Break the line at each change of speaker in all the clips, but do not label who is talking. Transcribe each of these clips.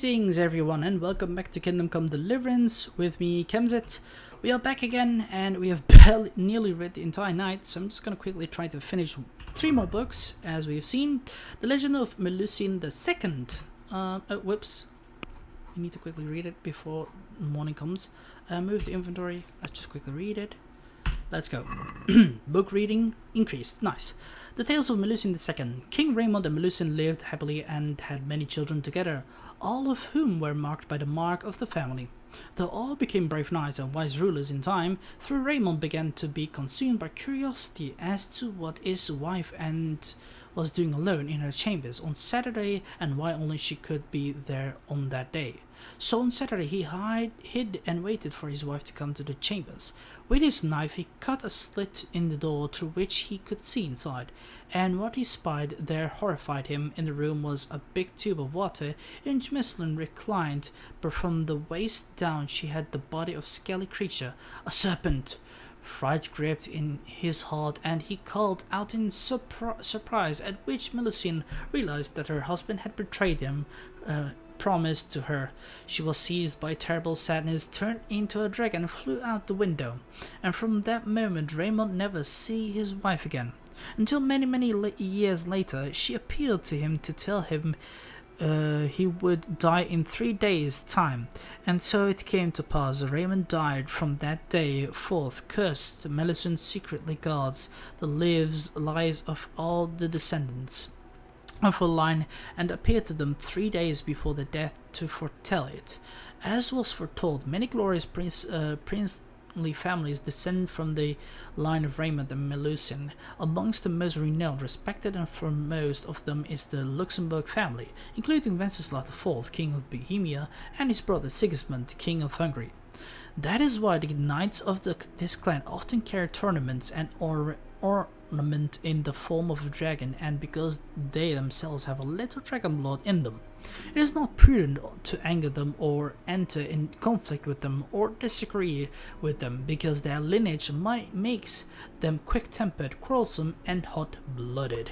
Greetings everyone and welcome back to Kingdom Come Deliverance with me, Kemzit. We are back again and we have nearly read the entire night, so I'm just going to quickly try to finish 3 more books as we've seen. The Legend of Melusine II. Whoops. I need to quickly read it before morning comes. Move to inventory. Let's just quickly read it. Let's go. Book reading increased. Nice. The Tales of Melusine II. King Raymond and Melusine lived happily and had many children together, all of whom were marked by the mark of the family. Though all became brave knights and wise rulers in time, through Raymond began to be consumed by curiosity as to what his wife was doing alone in her chambers on Saturday and why only she could be there on that day. So on Saturday he hid and waited for his wife to come to the chambers. With his knife he cut a slit in the door through which he could see inside, and what he spied there horrified him. In the room was a big tube of water in which Melusine reclined, but from the waist down she had the body of a scaly creature, a serpent. Fright gripped in his heart, and he called out in surprise, at which Melusine realized that her husband had betrayed him. Promised to her. She was seized by terrible sadness, turned into a dragon, and flew out the window. And from that moment Raymond never see his wife again, until many years later she appealed to him to tell him he would die in 3 days' time. And so it came to pass. Raymond died. From that day forth cursed. Melusine secretly guards the lives of all the descendants of her line, and appeared to them 3 days before their death to foretell it. As was foretold, many glorious princely families descend from the line of Raymond and Melusine. Amongst the most renowned, respected, and foremost of them is the Luxembourg family, including Wenceslaus IV, King of Bohemia, and his brother Sigismund, King of Hungary. That is why the knights of this clan often carry tournaments and ornament in the form of a dragon, and because they themselves have a little dragon blood in them. It is not prudent to anger them or enter in conflict with them or disagree with them, because their lineage makes them quick-tempered, quarrelsome, and hot-blooded.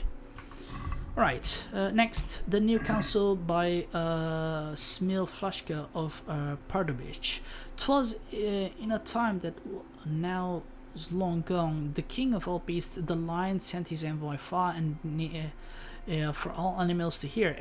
Alright, next, The New Council by Smil Flashka of Pardubice. 'Twas in a time that now is long gone, the king of all beasts, the lion, sent his envoy far and near for all animals to hear.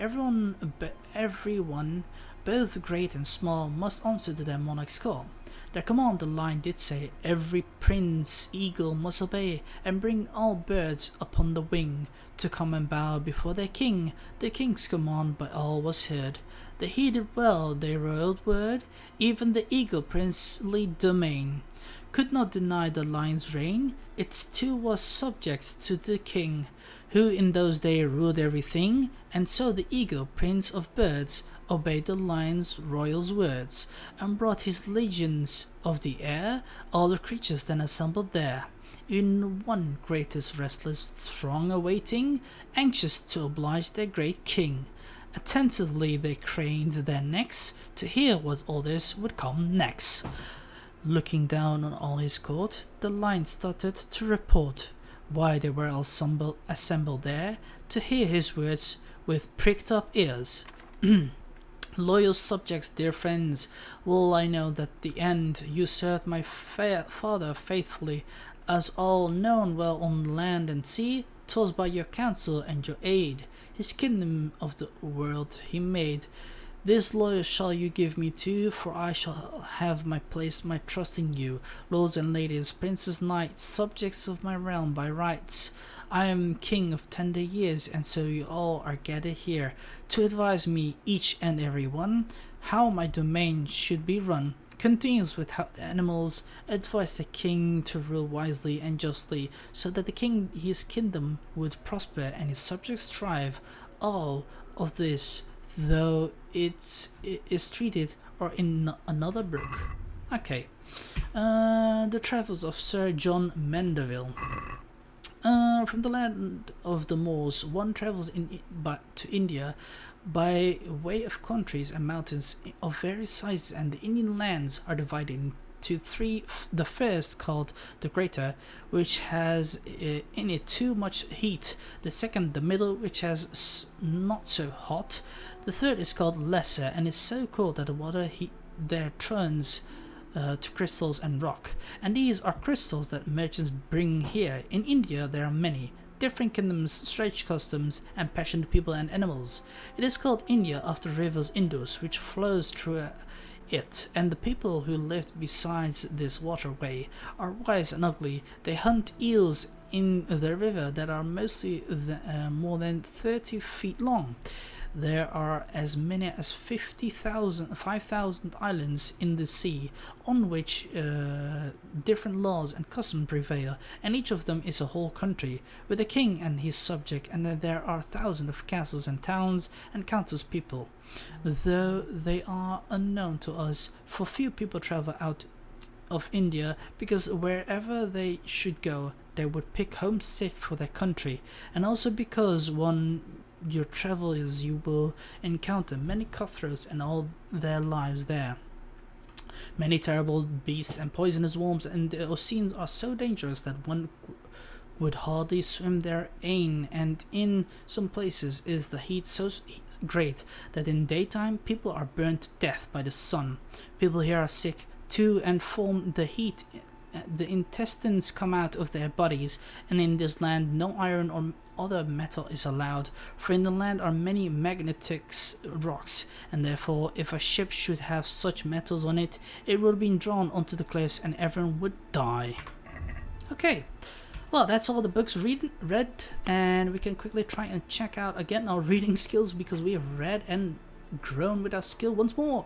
Everyone, both great and small, must answer to their monarch's call. Their command, the lion did say, every prince eagle must obey, and bring all birds upon the wing to come and bow before their king. The king's command by all was heard. They heeded well their royal word, even the eagle princely domain could not deny the lion's reign. It too was subject to the king, who in those days ruled everything, and so the eagle, prince of birds, obeyed the lion's royal words, and brought his legions of the air, all the creatures then assembled there, in one greatest restless throng awaiting, anxious to oblige their great king. Attentively they craned their necks, to hear what orders would come next. Looking down on all his court, the lion started to report why they were all assembled there, to hear his words with pricked-up ears. Loyal subjects, dear friends, well I know that the end you served my father faithfully, as all known well on land and sea. 'Twas by your counsel and your aid his kingdom of the world he made. This loyal shall you give me too, for I shall have my trust in you, lords and ladies, princes, knights, subjects of my realm by rights. I am king of tender years, and so you all are gathered here, to advise me, each and every one, how my domain should be run. Continues with how the animals advise the king to rule wisely and justly, so that his kingdom would prosper and his subjects thrive. All of this, though it is treated or in another book. Okay. The Travels of Sir John Mandeville. From the land of the Moors, one travels to India by way of countries and mountains of various sizes, and the Indian lands are divided to three. The first, called the greater, which has in it too much heat. The second, the middle, which has not so hot. The third is called lesser, and is so cold that the water there turns to crystals and rock. And these are crystals that merchants bring here. In India there are many different kingdoms, strange customs, and passionate people and animals. It is called India after the rivers Indus, which flows through it, and the people who lived beside this waterway are wise and ugly. They hunt eels in the river that are mostly more than 30 feet long. There are as many as 5,000 islands in the sea, on which different laws and customs prevail, and each of them is a whole country, with a king and his subject, and there are thousands of castles and towns, and countless people, though they are unknown to us, for few people travel out of India, because wherever they should go, they would pick homesick for their country, and also because your travels you will encounter many cutthroats and all their lives there. Many terrible beasts and poisonous worms, and the oceans are so dangerous that one would hardly swim therein, and in some places is the heat so great that in daytime people are burnt to death by the sun. People here are sick too, and from the heat the intestines come out of their bodies, and in this land no iron or other metal is allowed, for in the land are many magnetic rocks, and therefore if a ship should have such metals on it, it would be drawn onto the cliffs and everyone would die. Okay, well, that's all the books read, and we can quickly try and check out again our reading skills, because we have read and grown with our skill once more.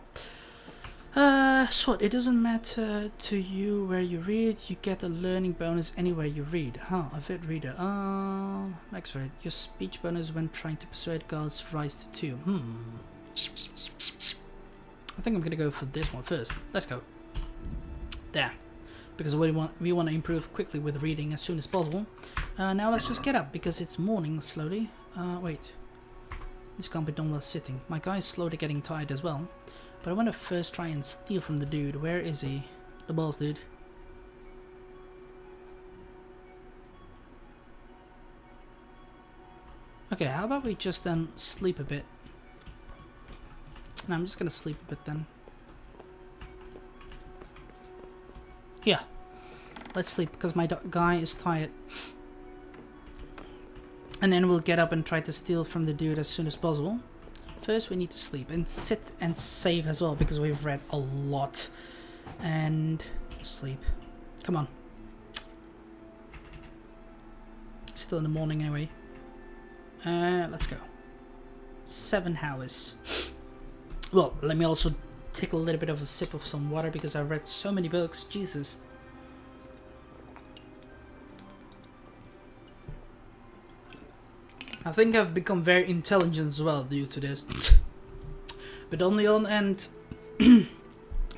So it doesn't matter to you where you read, you get a learning bonus anywhere you read. A vid reader. Max read. Your speech bonus when trying to persuade girls rise to 2. I think I'm gonna go for this one first. Let's go. There. Because we want to improve quickly with reading as soon as possible. Now let's just get up, because it's morning slowly. Wait. This can't be done while sitting. My guy is slowly getting tired as well. But I want to first try and steal from the dude. Where is he? The boss dude. Okay, how about we just then sleep a bit? No, I'm just gonna sleep a bit then. Yeah. Let's sleep, because my guy is tired. And then we'll get up and try to steal from the dude as soon as possible. First we need to sleep and sit and save as well, because we've read a lot. And sleep. Come on. It's still in the morning anyway. Let's go. 7 hours. Well, let me also take a little bit of a sip of some water, because I've read so many books. Jesus. I think I've become very intelligent as well due to this. But on the other end,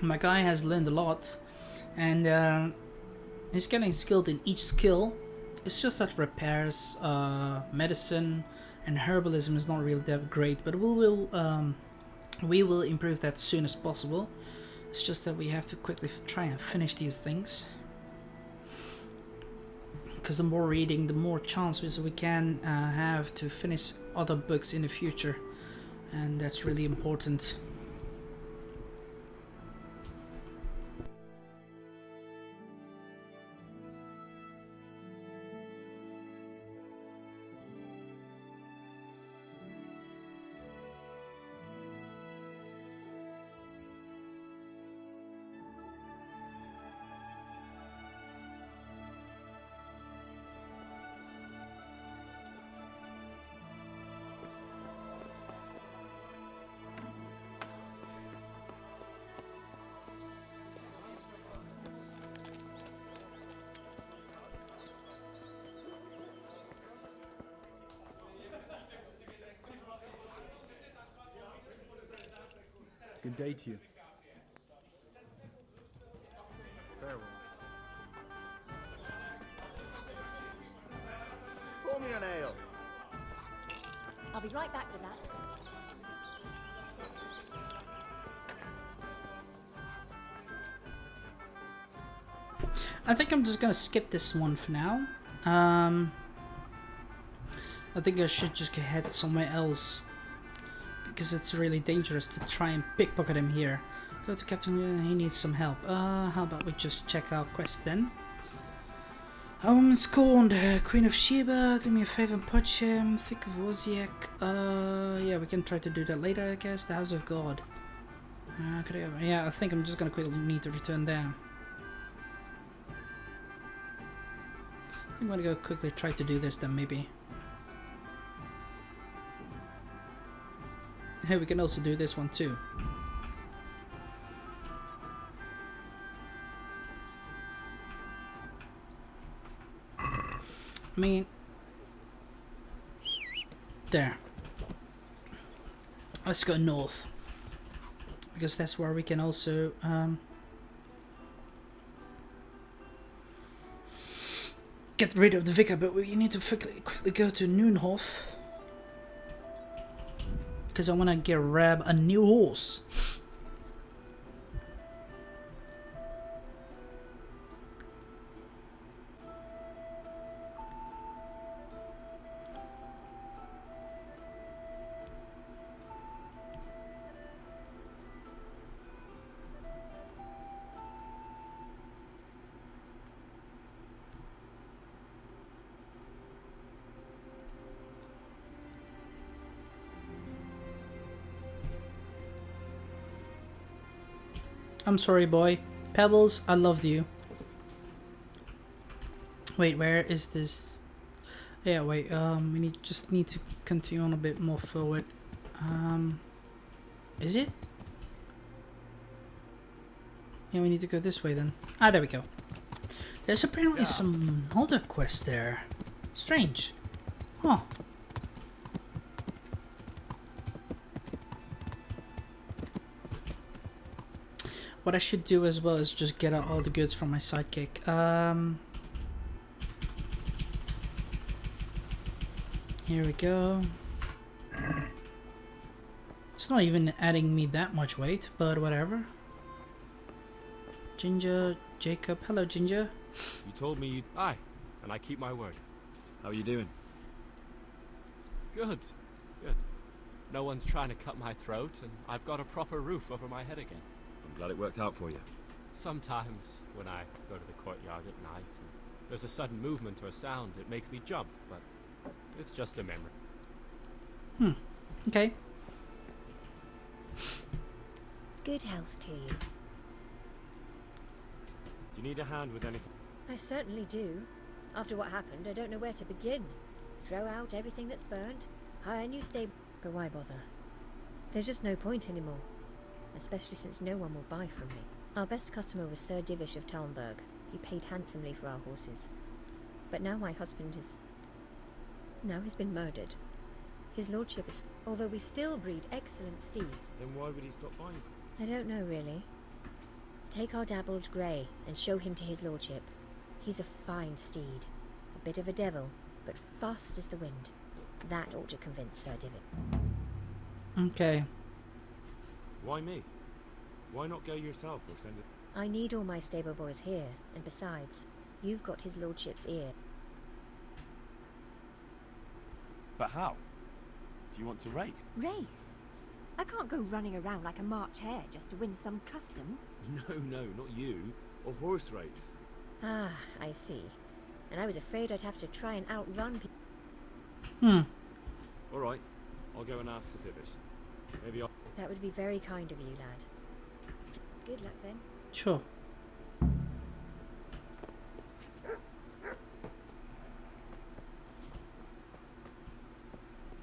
my guy has learned a lot, and he's getting skilled in each skill. It's just that repairs, medicine, and herbalism is not really that great, but we will improve that as soon as possible. It's just that we have to quickly try and finish these things. Because the more reading, the more chances we can have to finish other books in the future, and that's really important.
Good day to you. Farewell.
Pour me an ale.
I'll be right back with that.
I think I'm just gonna skip this one for now. I think I should just head somewhere else because it's really dangerous to try and pickpocket him here. Go to Captain, he needs some help. How about we just check our quest then? Home scorned, Queen of Sheba, do me a favor and punch him. Thick of Oziak. Yeah, we can try to do that later, I guess. The House of God. Yeah, I think I'm just gonna quickly need to return there. I'm gonna go quickly try to do this then, maybe. Hey, we can also do this one too. I mean, there. Let's go north, because that's where we can also get rid of the vicar, but we need to quickly go to Noonhof, because I want to grab a new horse. I'm sorry, boy. Pebbles, I loved you. Wait, where is this? Yeah, wait. We just need to continue on a bit more forward. Is it? Yeah, we need to go this way then. Ah, there we go. There's apparently some other quest there. Strange. Huh. What I should do as well is just get out all the goods from my sidekick. Here we go. It's not even adding me that much weight, but whatever. Ginger, Jacob. Hello, Ginger.
You told me you'd... Aye, and I keep my word.
How are you doing?
Good, good. No one's trying to cut my throat, and I've got a proper roof over my head again.
I'm glad it worked out for you.
Sometimes, when I go to the courtyard at night, and there's a sudden movement or sound, it makes me jump, but it's just a memory.
Okay.
Good health to you.
Do you need a hand with anything?
I certainly do. After what happened, I don't know where to begin. Throw out everything that's burnt, hire new stable, but why bother? There's just no point anymore. Especially since no one will buy from me. Our best customer was Sir Divish of Talmberg. He paid handsomely for our horses. But now my husband is... now he's been murdered. His lordship is... although we still breed excellent steeds.
Then why would he stop buying from
I don't know, really. Take our dabbled grey and show him to his lordship. He's a fine steed. A bit of a devil, but fast as the wind. That ought to convince Sir Divish.
Okay.
Why me? Why not go yourself or send it?
I need all my stable boys here, and besides, you've got his lordship's ear.
But how? Do you want to race?
Race? I can't go running around like a March hare just to win some custom.
No, not you. A horse race.
Ah, I see. And I was afraid I'd have to try and outrun people.
All right, I'll go and ask the Divish. Maybe I'll...
That would be very kind of you, lad. Good luck then.
Sure.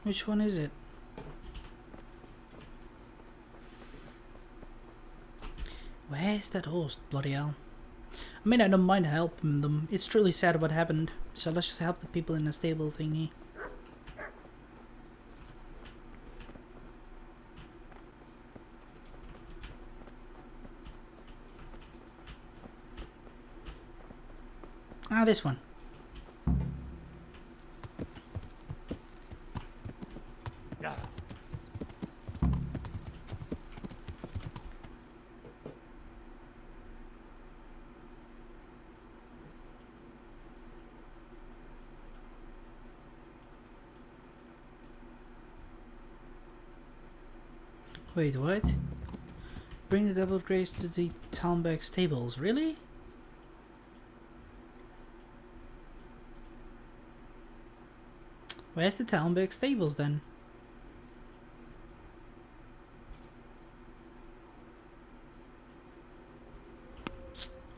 Which one is it? Where's that horse, bloody hell? I mean, I don't mind helping them. It's truly sad what happened. So let's just help the people in the stable thingy. Ah, this one.
Yeah.
Wait, what? Bring the double graves to the Talmberg stables. Really? Where's the Talmberg stables then?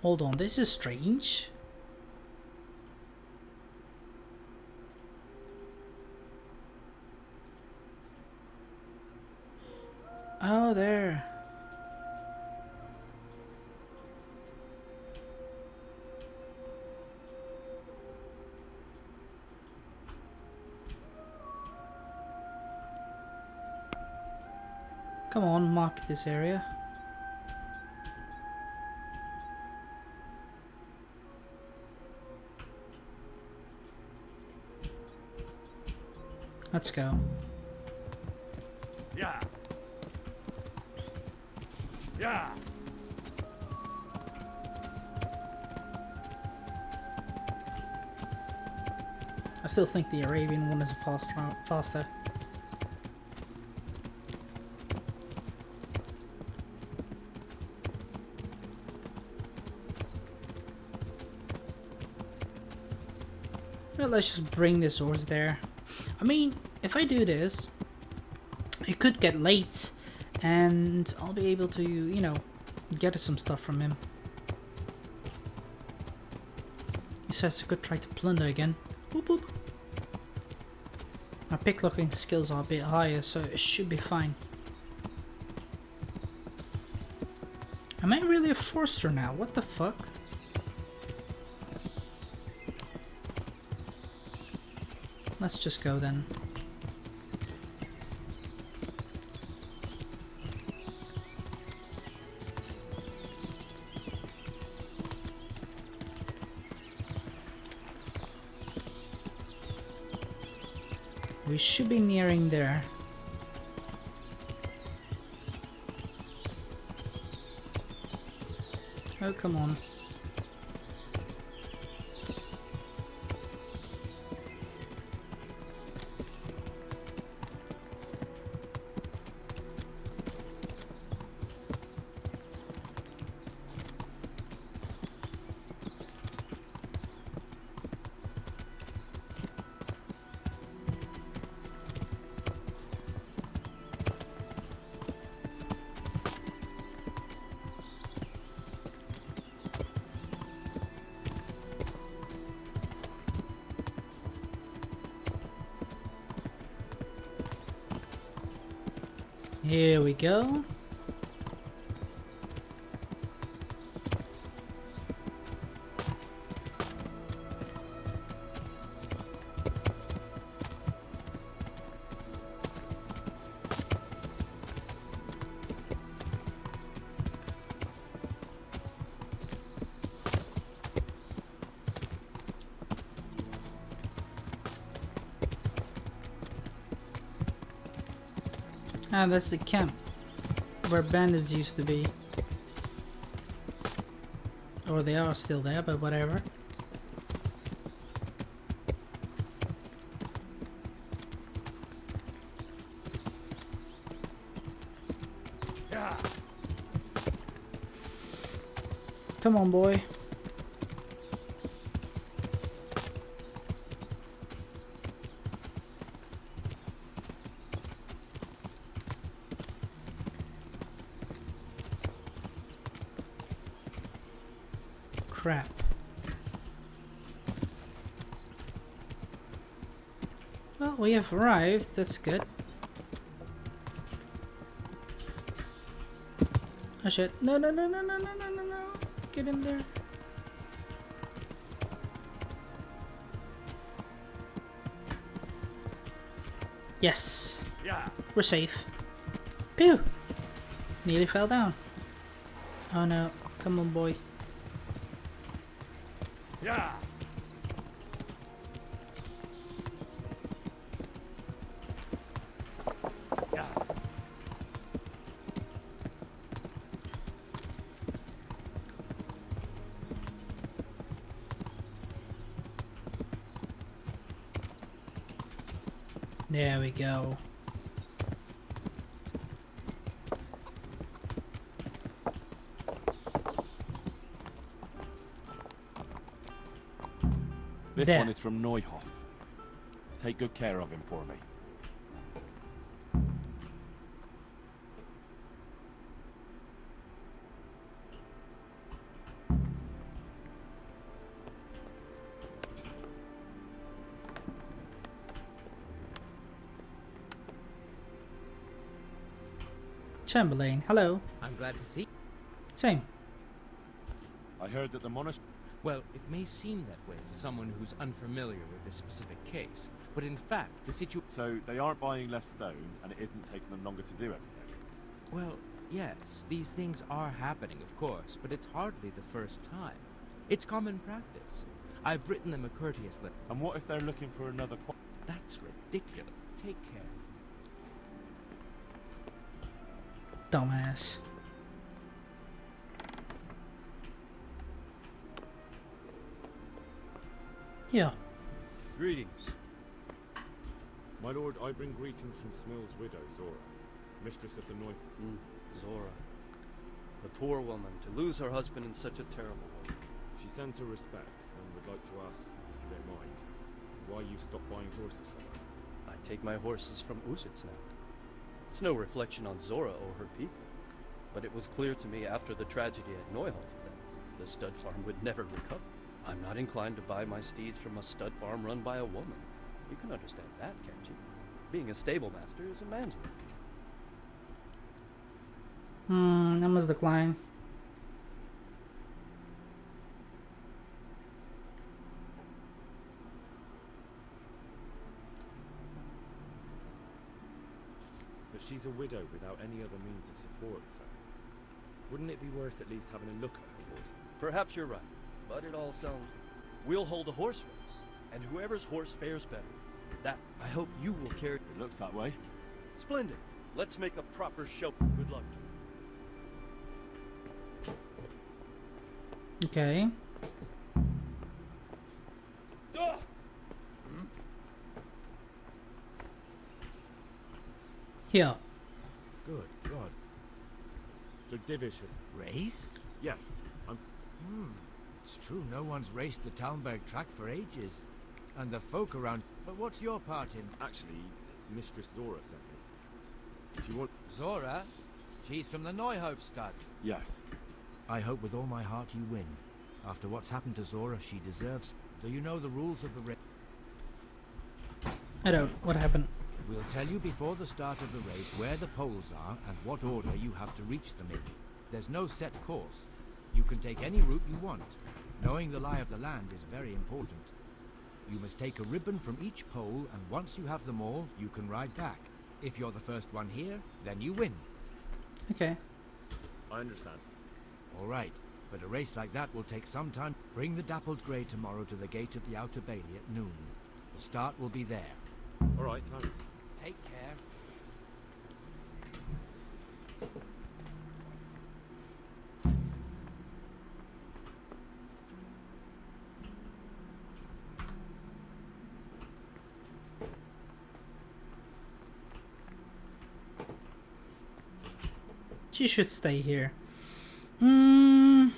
Hold on, this is strange. Oh, there. Come on, mark this area. Let's go.
Yeah. Yeah.
I still think the Arabian one is faster. Well, let's just bring this horse there. I mean, if I do this, it could get late, and I'll be able to, you know, get some stuff from him. He says I could try to plunder again. Boop boop. My picklocking skills are a bit higher, so it should be fine. Am I really a forester now? What the fuck? Let's just go then. We should be nearing there. Oh, come on. Here we go. Ah, that's the camp where bandits used to be. Or they are still there, but whatever.
Yeah.
Come on, boy. Crap. Well, we have arrived. That's good. Oh shit. No, no, no, no, no, no, no, no, no. Get in there. Yes.
Yeah.
We're safe. Pew! Nearly fell down. Oh no. Come on, boy.
Yeah. Yeah.
There we go.
This
There.
one is from Neuhoff. Take good care of him for me.
Chamberlain, hello.
I'm glad to see.
Same.
I heard that the monastery...
Well, it may seem that way to someone who's unfamiliar with this specific case, but in fact, the
So they aren't buying less stone, and it isn't taking them longer to do everything.
Well, yes, these things are happening, of course, but it's hardly the first time. It's common practice. I've written them a courteous letter.
And what if they're looking for another...
That's ridiculous. Take care.
Dumbass. Yeah.
Greetings.
My lord, I bring greetings from Smill's widow, Zora, mistress of the Noi.
Zora. The poor woman, to lose her husband in such a terrible way.
She sends her respects and would like to ask, if you don't mind, why you stopped buying horses from her.
I take my horses from Uzits now. It's no reflection on Zora or her people, but it was clear to me after the tragedy at Neuhof that the stud farm would never recover. I'm not inclined to buy my steeds from a stud farm run by a woman. You can understand that, can't you? Being a stable master is a man's work.
I must decline.
But she's a widow without any other means of support, sir. Wouldn't it be worth at least having a look at her horse?
Perhaps you're right, but it all sounds... We'll hold a horse race, and whoever's horse fares better, that I hope you will carry...
It looks that way.
Splendid. Let's make a proper show. Good luck to you.
Okay. Here.
Good God. Sir Divish has...
Race?
Yes, I'm...
It's true, no one's raced the Talmberg track for ages. And the folk around... But what's your part in...
Actually, Mistress Zora sent me. She wants...
Zora? She's from the Neuhof stud.
Yes.
I hope with all my heart you win. After what's happened to Zora, she deserves... Do you know the rules of the race?
I don't. What happened?
We'll tell you before the start of the race where the poles are and what order you have to reach them in. There's no set course. You can take any route you want. Knowing the lie of the land is very important. You must take a ribbon from each pole, and once you have them all, you can ride back. If you're the first one here, then you win.
Okay.
I understand.
All right, but a race like that will take some time. Bring the dappled grey tomorrow to the gate of the Outer Bailey at noon. The start will be there.
All right, thanks.
Take care.
She should stay here. I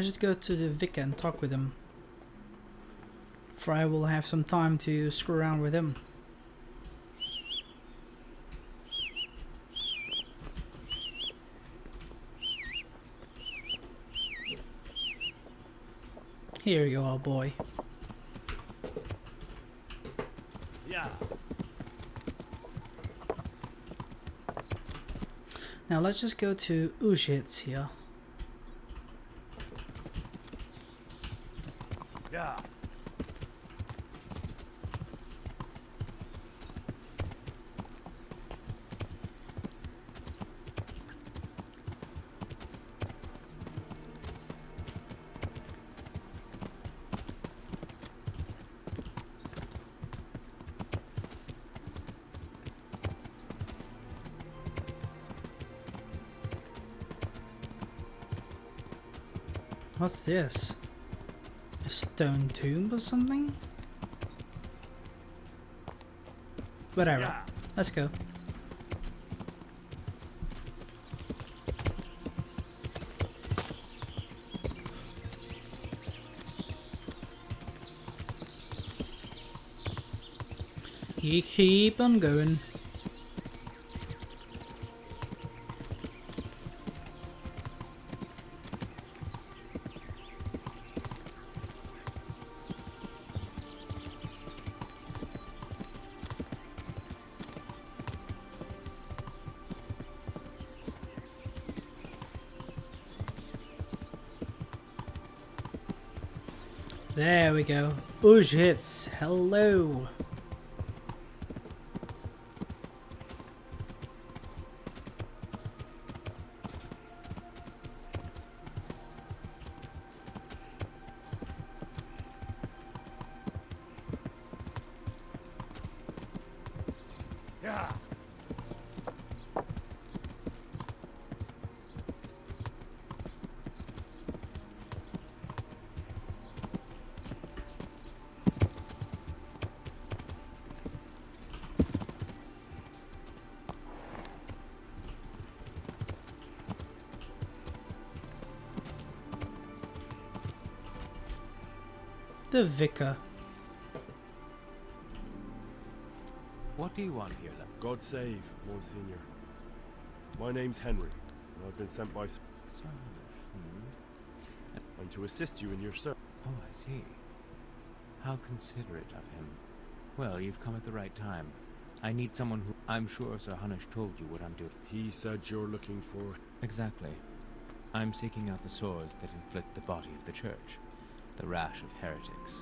should go to the vicar and talk with him. For I will have some time to screw around with him. Here you are, boy.
Yeah.
Now let's just go to Ushitz here.
Yeah.
What's this? A stone tomb or something? Whatever.
Yeah.
Let's go. You keep on going. There we go. Ujits, hello. The vicar.
What do you want here,
God save, Monsignor. My name's Henry, and I've been sent by... I'm to assist you in your search.
Oh, I see. How considerate of him. Well, you've come at the right time. I need someone who... I'm sure Sir Hunish told you what I'm doing.
He said you're looking for...
Exactly. I'm seeking out the sores that inflict the body of the church. The rash of heretics.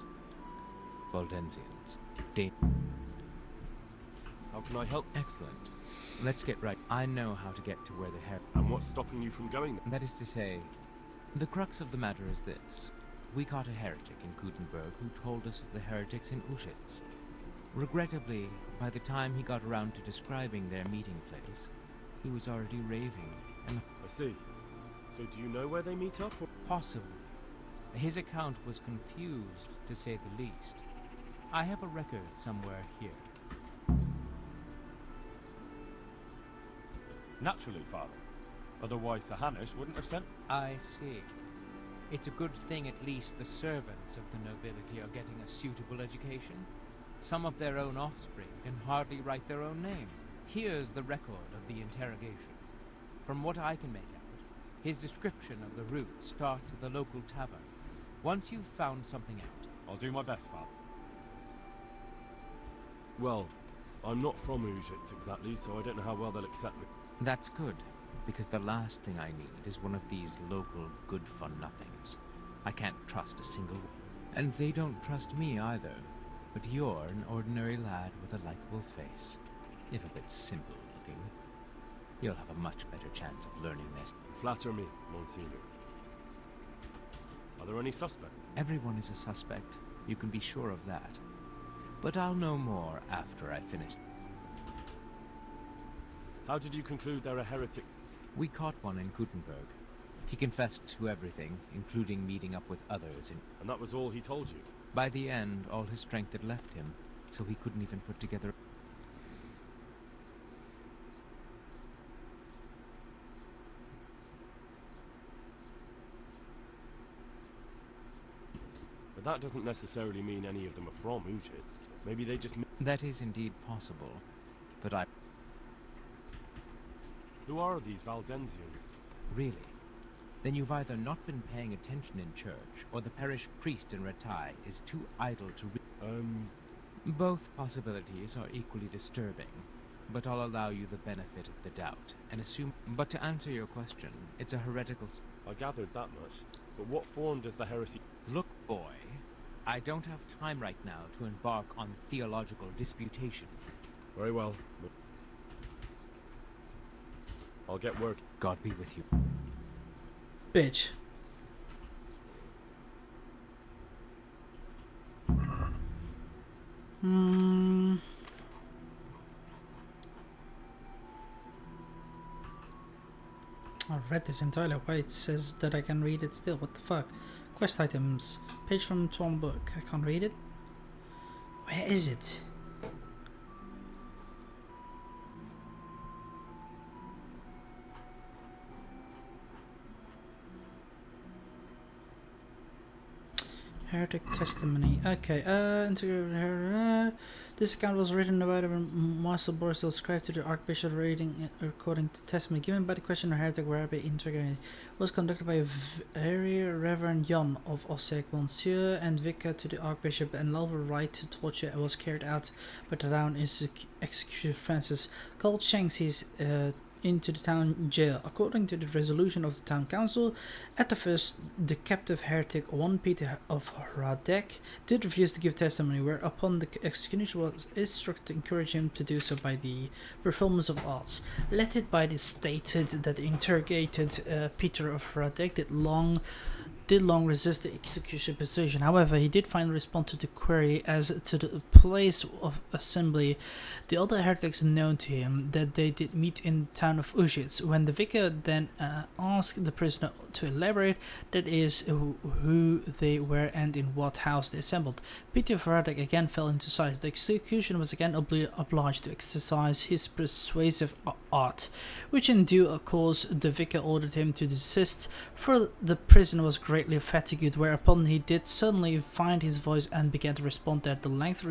Valdensians.
How can I help?
Excellent. Let's get right. I know how to get to where the
And what's stopping you from going there?
That is to say, the crux of the matter is this. We caught a heretic in Gutenberg who told us of the heretics in Uschitz. Regrettably, by the time he got around to describing their meeting place, he was already raving, and
I see. So do you know where they meet up? Or...
possibly. His account was confused, to say the least. I have a record somewhere here.
Naturally, Father. Otherwise Sir Hanish wouldn't have sent...
I see. It's a good thing at least the servants of the nobility are getting a suitable education. Some of their own offspring can hardly write their own name. Here's the record of the interrogation. From what I can make out, his description of the route starts at the local tavern. Once you've found something out...
I'll do my best, Father. Well, I'm not from Uschitz exactly, so I don't know how well they'll accept me.
That's good, because the last thing I need is one of these local good-for-nothings. I can't trust a single one. And they don't trust me either. But you're an ordinary lad with a likable face. If a bit simple-looking. You'll have a much better chance of learning this.
You flatter me, Monsignor. Are there any suspects?
Everyone is a suspect. You can be sure of that. But I'll know more after I finish.
How did you conclude they're a heretic?
We caught one in Gutenberg. He confessed to everything, including meeting up with others in...
And that was all he told you?
By the end, all his strength had left him, so he couldn't even put together...
But that doesn't necessarily mean any of them are from Uschitz. Maybe they just...
That is indeed possible, but I...
Who are these Valdensians?
Really? Then you've either not been paying attention in church, or the parish priest in Ratai is too idle to Both possibilities are equally disturbing, but I'll allow you the benefit of the doubt, and assume... But to answer your question, it's a heretical...
I gathered that much. But what form does the heresy...
Look, boy, I don't have time right now to embark on theological disputation.
Very well. I'll get work.
God be with you.
Bitch. I've read this entirely. Why it says that I can read it still? What the fuck? Quest items. Page from Torn book. I can't read it. Where is it? Heretic testimony. Okay, this account was written about when Marcel Borstel scribed to the Archbishop reading according to testimony given by the questioner heretic rabbi integrity was conducted by Very Reverend Jan of Ossek, Monsieur and Vicar to the Archbishop, and lawful right to torture was carried out by the town executioner Francis called Shanksies into the town jail. According to the resolution of the town council, at the first, the captive heretic 1 Peter of Radek did refuse to give testimony, whereupon the executioner was instructed to encourage him to do so by the performance of arts. Let it be stated that the interrogated Peter of Radek did long resist the execution position. However, he did finally respond to the query as to the place of assembly. The other heretics known to him that they did meet in the town of Ujits. When the vicar then asked the prisoner to elaborate, that is, who they were and in what house they assembled, Peter Radek again fell into silence. The executioner was again obliged to exercise his persuasive art, which in due course the vicar ordered him to desist, for the prisoner was greatly fatigued, whereupon he did suddenly find his voice and began to respond at the length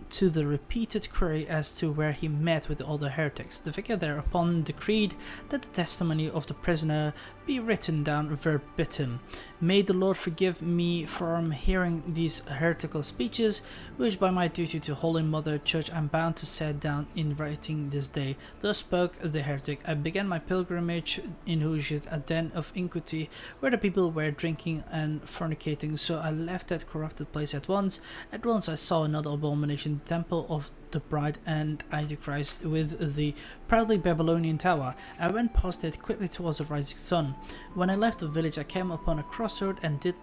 to the repeated query as to where he met with the other heretics. The vicar thereupon decreed that the testimony of the prisoner be written down verbatim. May the Lord forgive me from hearing these heretical speeches, which by my duty to Holy Mother Church I am bound to set down in writing this day. Thus spoke the heretic. I began my pilgrimage in Hujit, a den of iniquity, where the people were drinking and fornicating, so I left that corrupted place at once. At once I saw another abomination, the temple of the bride and Antichrist with the proudly Babylonian tower. I went past it quickly towards the rising sun. When I left the village I came upon a crossroad and did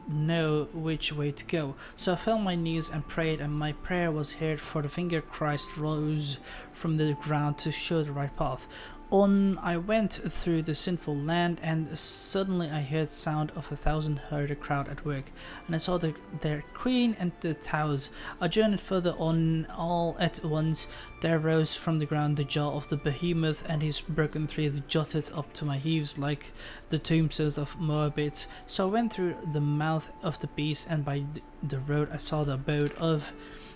know which way to go. So I fell on my knees and prayed, and my prayer was heard, for the finger Christ rose from the ground to show the right path. On I went through the sinful land, and suddenly I heard sound of 1,000-heard crowd at work, and I saw their queen and the towers. I journeyed further on. All at once there rose from the ground the jaw of the behemoth, and his broken teeth jutted up to my heaves like the tombstones of Moabites. So I went through the mouth of the beast, and by the road I saw the abode of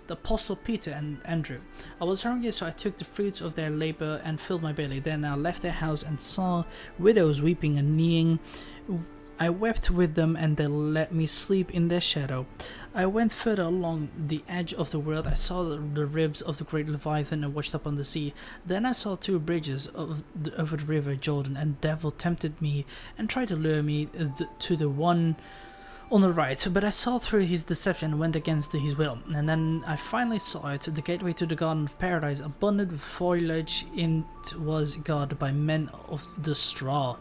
the Apostle Peter and Andrew. I was hungry, so I took the fruits of their labor and filled my belly. Then I left their house and saw widows weeping and kneeling. I wept with them, and they let me sleep in their shadow. I went further along the edge of the world. I saw the ribs of the great Leviathan and watched upon the sea. Then I saw 2 bridges over the river Jordan, and the devil tempted me and tried to lure me to the one on the right, but I saw through his deception and went against his will. And then I finally saw it, the gateway to the Garden of Paradise, abundant with foliage. It was guarded by men of the straw.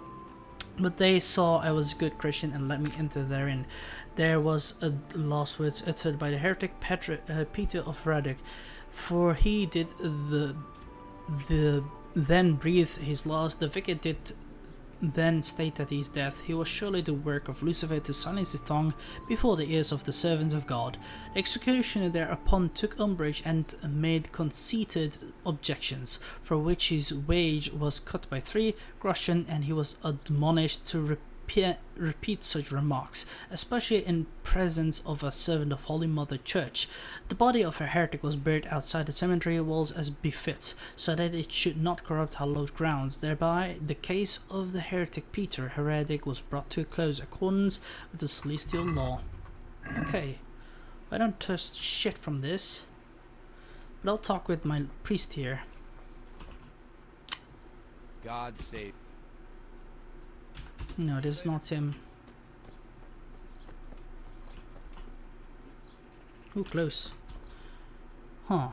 But they saw I was a good Christian and let me enter therein. There was a last words uttered by the heretic Peter of Radek, for he did then breathe his last. The vicar did then state that his death, he was surely the work of Lucifer to silence his tongue before the ears of the servants of God. The executioner thereupon took umbrage and made conceited objections, for which his wage was cut by 3 groschen, and he was admonished to repeat such remarks, especially in presence of a servant of Holy Mother Church. The body of a heretic was buried outside the cemetery walls as befits, so that it should not corrupt hallowed grounds. Thereby, the case of the heretic Peter, heretic, was brought to a close accordance with the celestial law. Okay, I don't trust shit from this, but I'll talk with my priest here.
God save.
No, this is not him. Ooh, close. Huh.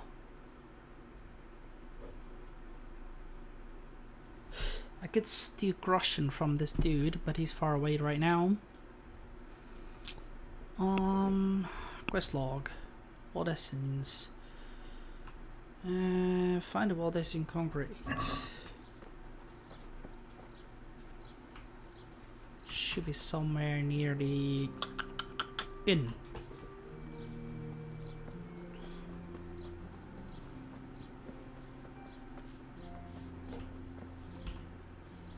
I could steal groschen from this dude, but he's far away right now. Quest log. World essence. Find the world essence in concrete. Should be somewhere near the inn.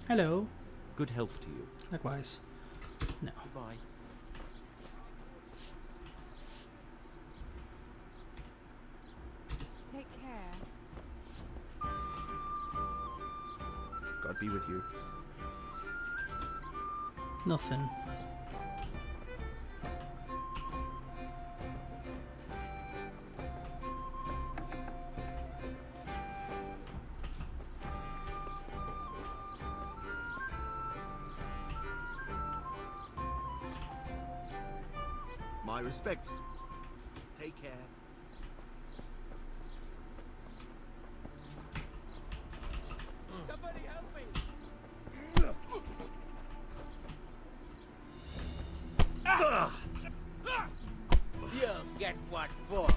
Hello.
Good health to you.
Likewise. No.
Goodbye.
God be with you.
Nothing.
My respects. Take care.
Somebody help me! You get what for?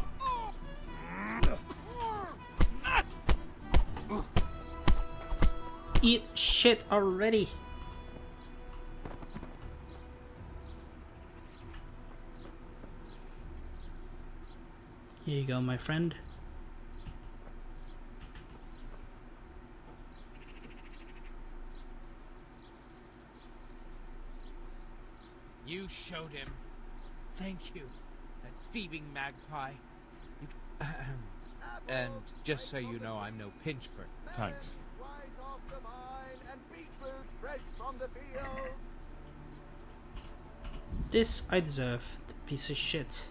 Eat shit already. Here you go, my friend.
You showed him. Thank you, that thieving magpie. And just so you know, I'm no pinchper.
Thanks.
Right off the vine and beetroot fresh from the field.
This I deserve, the piece of shit.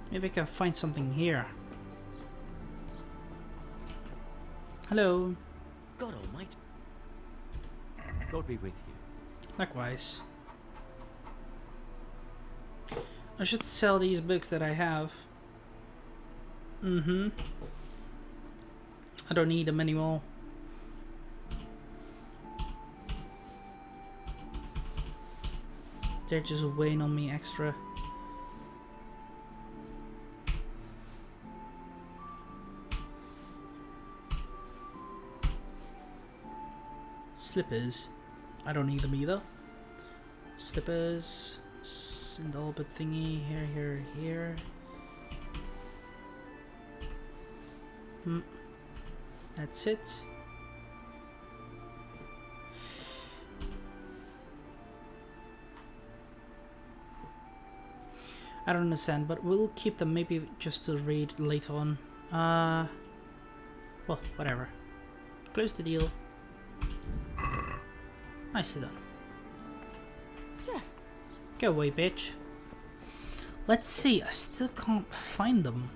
Maybe I can find something here. Hello.
God almighty.
God be with you.
Likewise. I should sell these books that I have. I don't need them anymore. They're just weighing on me extra. Slippers. I don't need them either. Slippers. Sandal bit thingy. Here. That's it. I don't understand, but we'll keep them maybe just to read later on. Well, whatever. Close the deal. Nicely done. Go away, bitch. Let's see, I still can't find them.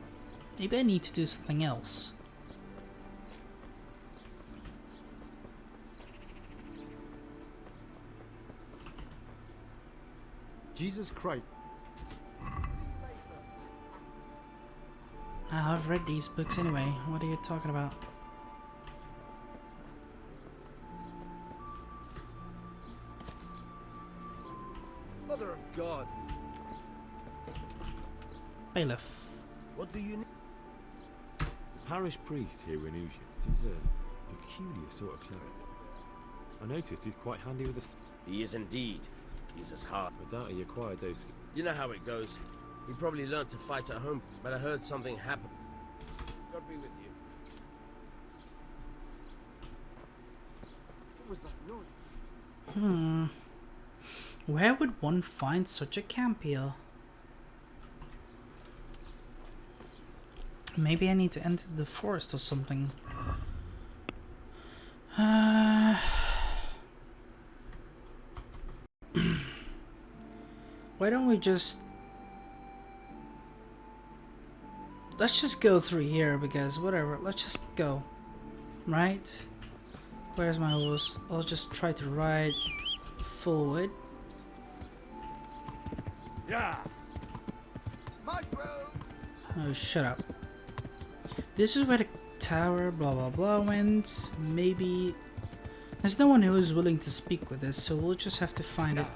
Maybe I need to do something else.
Jesus Christ.
I've read these books anyway. What are you talking about?
Mother of God.
Bailiff.
What do you need?
The parish priest here in Uzits is a peculiar sort of cleric. I noticed he's quite handy with a
He is indeed. He's as hard.
I doubt he acquired those skills.
You know how it goes. He probably learned to fight at home, but I heard something happen. God be with you.
What was that noise?
Where would one find such a camp here? Maybe I need to enter the forest or something. Why don't we just... Let's just go through here, because whatever, let's just go. Right? Where's my horse? I'll just try to ride forward.
Yeah.
Mushroom!
Oh, shut up. This is where the tower blah blah blah went. Maybe... There's no one who is willing to speak with us, so we'll just have to find it.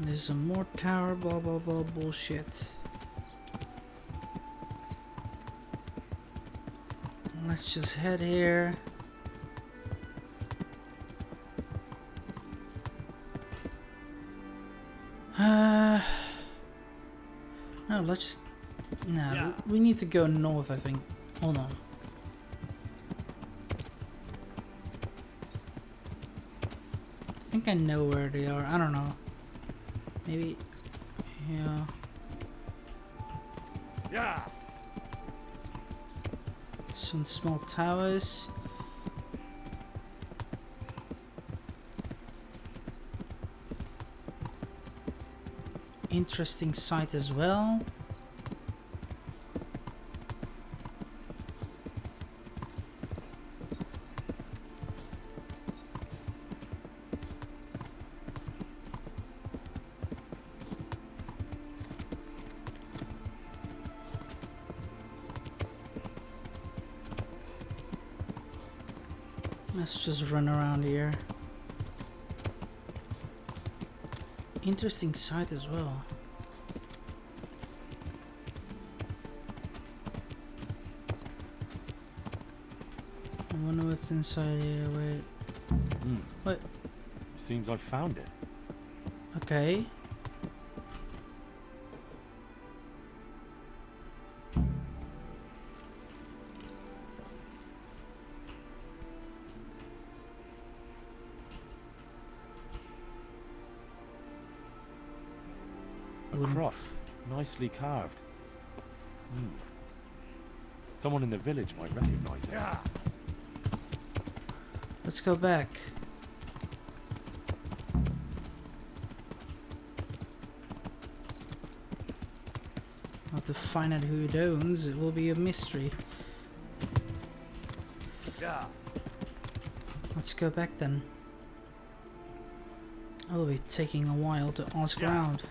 There's some more tower blah blah blah bullshit. Let's just head here. No, let's just... No, we need to go north, I think. Hold on. think I know where they are. I don't know. Maybe. Yeah.
Yeah.
Some small towers. Interesting site as well. Let's just run around here. Interesting site as well. I wonder what's inside here. Wait. What?
Seems I found it.
Okay.
A cross, nicely carved. Someone in the village might recognize it.
Yeah.
Let's go back. I'll have to find out who it owns. It will be a mystery.
Yeah.
Let's go back then. It will be taking a while to ask around.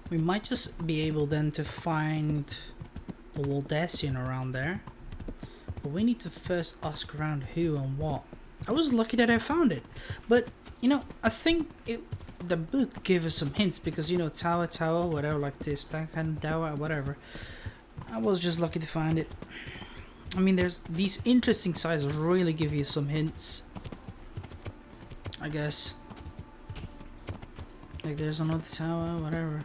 We might just be able then to find the Waldasian around there. But we need to first ask around who and what. I was lucky that I found it. But, you know, I think the book gave us some hints because, you know, tower, whatever, like this, that kind of tower, whatever. I was just lucky to find it. I mean, there's these interesting sites really give you some hints, I guess. Like there's another tower, whatever.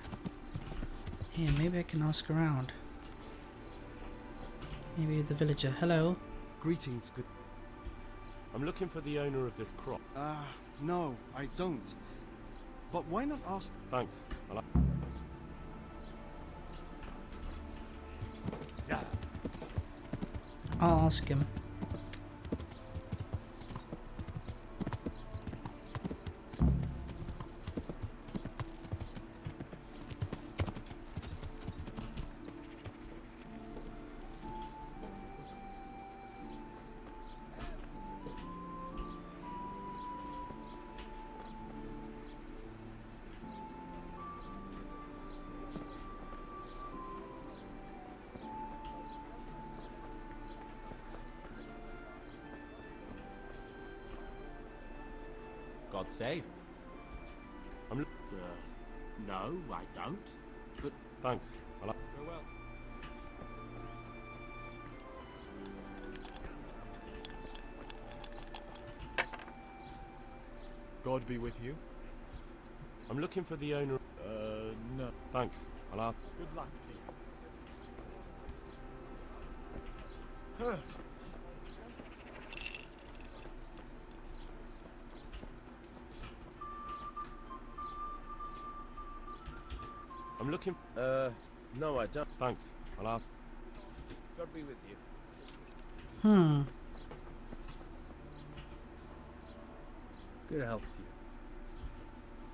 Yeah, maybe I can ask around. Maybe the villager. Hello.
Greetings, good. I'm looking for the owner of this crop.
No, I don't. But why not ask?
Thanks. Yeah.
I'll ask him.
God save. No, I don't. But
Thanks.
farewell.
God be with you.
I'm looking for the owner.
No.
Thanks.
Good luck to you.
I'm looking.
No, I don't.
Thanks.
God be with you.
Good health to you.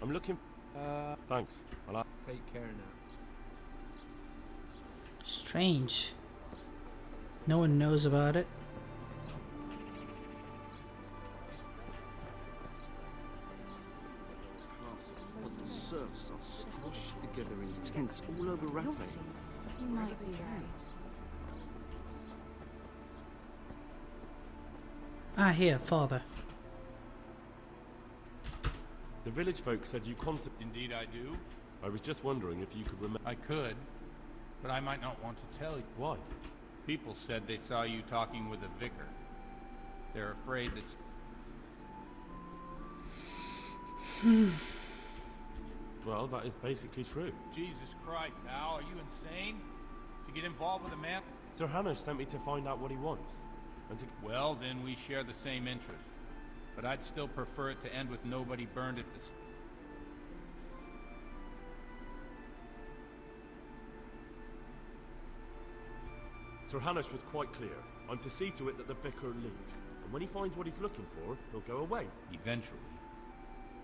I'm looking. Thanks.
Take care now.
Strange. No one knows about it.
But the serfs are squashed together in tents all over
You'll
Rattay.
see. You might be right.
Ah, here, father.
The village folk said you
Indeed I do.
I was just wondering if you could remember.
I could, but I might not want to tell you.
Why?
People said they saw you talking with a vicar. They're afraid that...
Well, that is basically true.
Jesus Christ, Al, are you insane? To get involved with a man...
Sir Hanush sent me to find out what he wants. And to...
Well, then we share the same interest. But I'd still prefer it to end with nobody burned at the...
Sir Hanush was quite clear. I'm to see to it that the vicar leaves. And when he finds what he's looking for, he'll go away.
Eventually.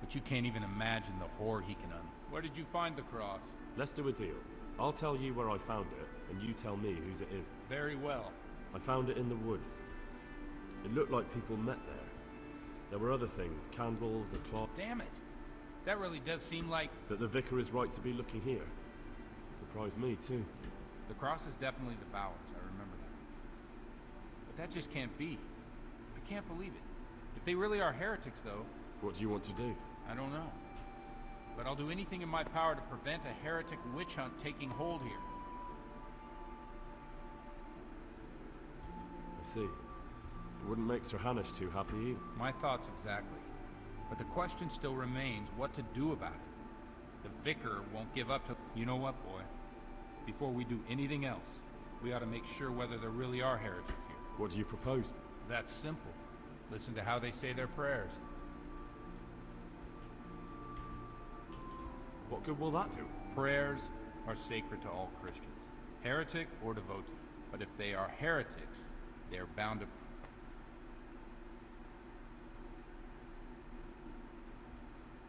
But you can't even imagine the horror he can Where did you find the cross?
Let's do a deal. I'll tell you where I found it, and you tell me whose it is.
Very well.
I found it in the woods. It looked like people met there. There were other things, candles, a clock.
Damn it. That really does seem like...
That the vicar is right to be looking here. Surprised me, too.
The cross is definitely the Bowers, I remember that. But that just can't be. I can't believe it. If they really are heretics, though...
What do you want to do?
I don't know. But I'll do anything in my power to prevent a heretic witch hunt taking hold here.
I see. It wouldn't make Sir Hanush too happy either.
My thoughts exactly. But the question still remains what to do about it. The vicar won't give up till... You know what, boy? Before we do anything else, we ought to make sure whether there really are heretics here.
What do you propose?
That's simple. Listen to how they say their prayers.
What good will that do?
Prayers are sacred to all Christians, heretic or devotee. But if they are heretics, they're bound to...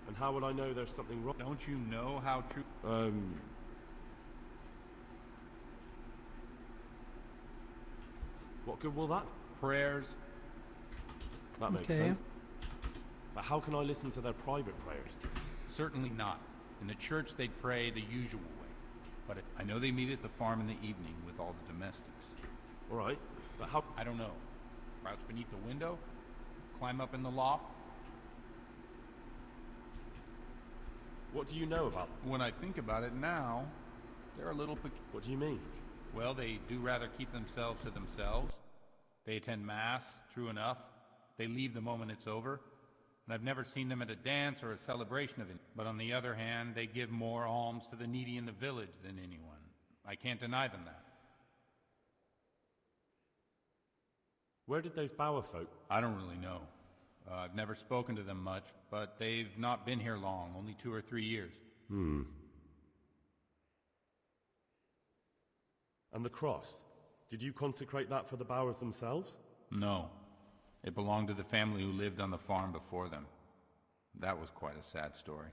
And how would I know there's something wrong?
Don't you know how true...
What good will that?
Prayers.
That makes sense. But how can I listen to their private prayers?
Certainly not. In the church they'd pray the usual way. But I know they meet at the farm in the evening with all the domestics.
All right, but how...
I don't know. Crouch beneath the window? Climb up in the loft?
What do you know about them?
When I think about it now, they're a little...
What do you mean?
Well, they do rather keep themselves to themselves. They attend Mass, true enough. They leave the moment it's over. And I've never seen them at a dance or a celebration of it. But on the other hand, they give more alms to the needy in the village than anyone. I can't deny them that.
Where did those Bower folk...
I don't really know. I've never spoken to them much, but they've not been here long, only 2 or 3 years.
And the cross? Did you consecrate that for the Bowers themselves?
No. It belonged to the family who lived on the farm before them. That was quite a sad story.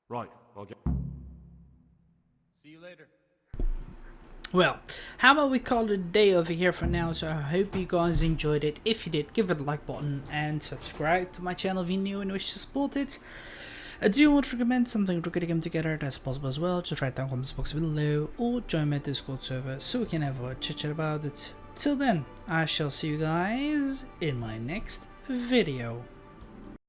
Right, I'll get...
See you later.
Well, how about we call it a day over here for now, so I hope you guys enjoyed it. If you did, give it a like button and subscribe to my channel if you're new and wish to support it. I do want to recommend something we're going to come together that's possible as well. Just write down in the comments box below or join my Discord server so we can have a chit chat about it. Till then, I shall see you guys in my next video.